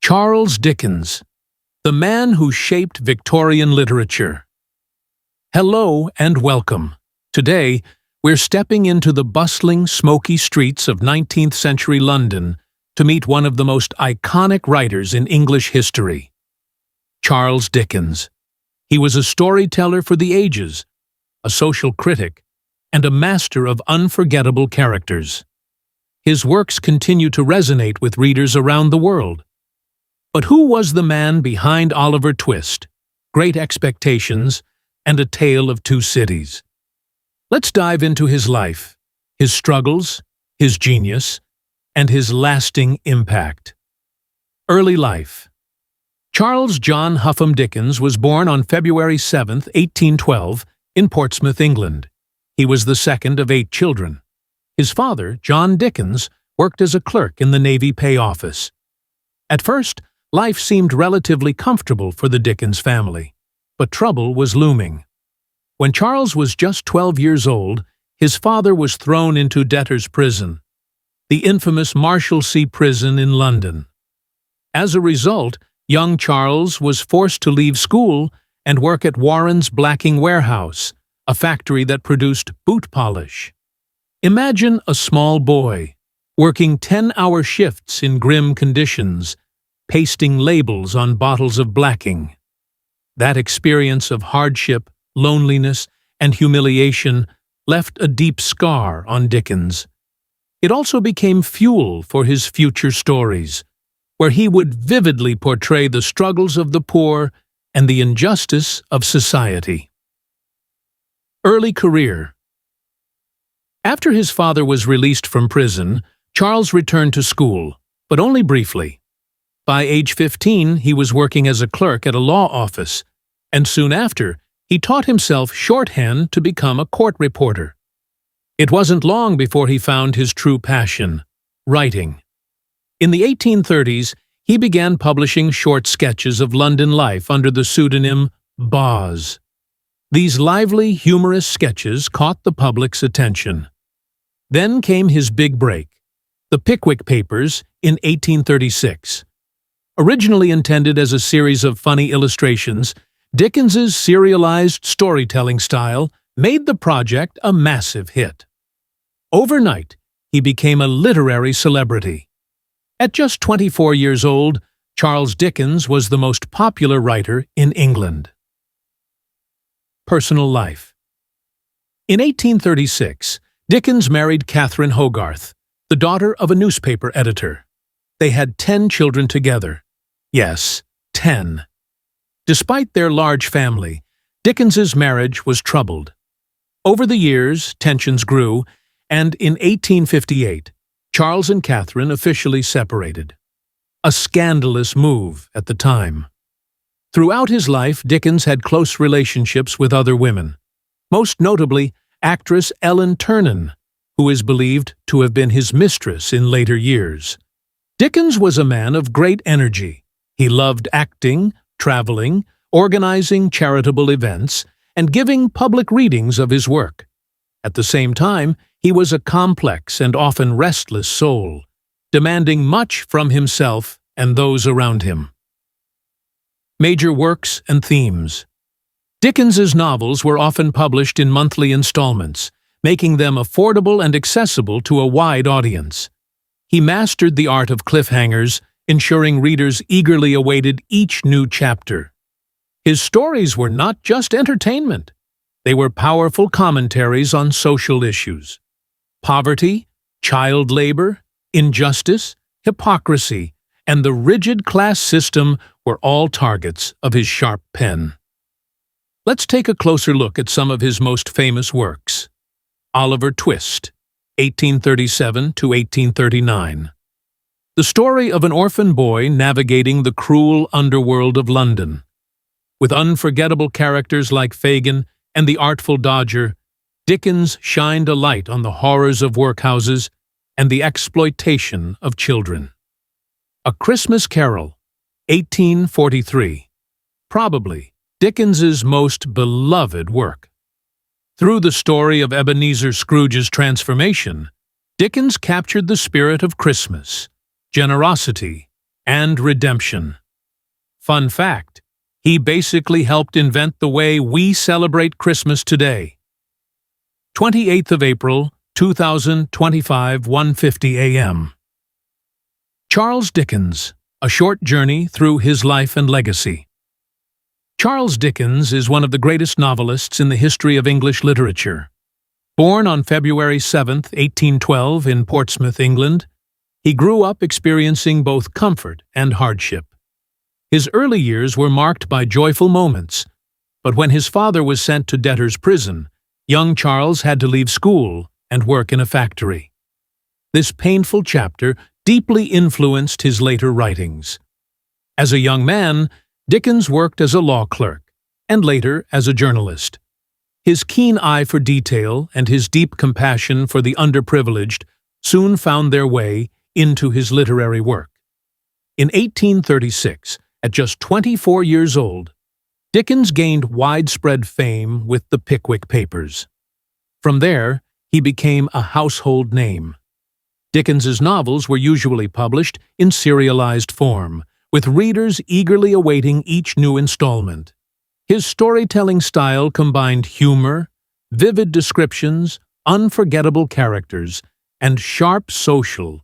Charles Dickens, the man who shaped Victorian literature. Hello and welcome. Today, we're stepping into the bustling, smoky streets of 19th century London to meet one of the most iconic writers in English history, Charles Dickens. He was a storyteller for the ages, a social critic, and a master of unforgettable characters. His works continue to resonate with readers around the world. But who was the man behind Oliver Twist, Great Expectations, and A Tale of Two Cities? Let's dive into his life, his struggles, his genius, and his lasting impact. Early life. Charles John Huffam Dickens was born on February 7, 1812, in Portsmouth, England. He was the second of 8 children. His father, John Dickens, worked as a clerk in the Navy Pay Office. At first, life seemed relatively comfortable for the Dickens family, but trouble was looming. When Charles was just 12 years old, his father was thrown into debtor's prison, the infamous Marshalsea prison in London. As a result, young Charles was forced to leave school and work at Warren's Blacking Warehouse, a factory that produced boot polish. Imagine a small boy, working 10-hour shifts in grim conditions, pasting labels on bottles of blacking. That experience of hardship, loneliness, and humiliation left a deep scar on Dickens. It also became fuel for his future stories, where he would vividly portray the struggles of the poor and the injustice of society. Early career. After his father was released from prison, Charles returned to school, but only briefly. By age 15, he was working as a clerk at a law office, and soon after, he taught himself shorthand to become a court reporter. It wasn't long before he found his true passion, writing. In the 1830s, he began publishing short sketches of London life under the pseudonym Boz. These lively, humorous sketches caught the public's attention. Then came his big break, The Pickwick Papers, in 1836. Originally intended as a series of funny illustrations, Dickens's serialized storytelling style made the project a massive hit. Overnight, he became a literary celebrity. At just 24 years old, Charles Dickens was the most popular writer in England. Personal life. In 1836, Dickens married Catherine Hogarth, the daughter of a newspaper editor. They had 10 children together. Yes, 10. Despite their large family, Dickens's marriage was troubled. Over the years, tensions grew, and in 1858, Charles and Catherine officially separated. A scandalous move at the time. Throughout his life, Dickens had close relationships with other women, most notably actress Ellen Ternan, who is believed to have been his mistress in later years. Dickens was a man of great energy. He loved acting, traveling, organizing charitable events, and giving public readings of his work. At the same time, he was a complex and often restless soul, demanding much from himself and those around him. Major works and themes. Dickens's novels were often published in monthly installments, making them affordable and accessible to a wide audience. He mastered the art of cliffhangers, ensuring readers eagerly awaited each new chapter. His stories were not just entertainment. They were powerful commentaries on social issues. Poverty, child labor, injustice, hypocrisy, and the rigid class system were all targets of his sharp pen. Let's take a closer look at some of his most famous works. Oliver Twist, 1837 to 1839. The story of an orphan boy navigating the cruel underworld of London. With unforgettable characters like Fagin and the Artful Dodger, Dickens shined a light on the horrors of workhouses and the exploitation of children. A Christmas Carol, 1843. Probably Dickens's most beloved work. Through the story of Ebenezer Scrooge's transformation, Dickens captured the spirit of Christmas, generosity, and redemption. Fun fact, he basically helped invent the way we celebrate Christmas today. 28th of April, 2025, 1:50 a.m. Charles Dickens, A Short Journey Through His Life and Legacy. Charles Dickens is one of the greatest novelists in the history of English literature. Born on February 7, 1812, in Portsmouth, England, he grew up experiencing both comfort and hardship. His early years were marked by joyful moments, but when his father was sent to debtor's prison, young Charles had to leave school and work in a factory. This painful chapter deeply influenced his later writings. As a young man, Dickens worked as a law clerk, and later as a journalist. His keen eye for detail and his deep compassion for the underprivileged soon found their way into his literary work. In 1836, at just 24 years old, Dickens gained widespread fame with the Pickwick Papers. From there, he became a household name. Dickens's novels were usually published in serialized form, with readers eagerly awaiting each new installment. His storytelling style combined humor, vivid descriptions, unforgettable characters, and sharp social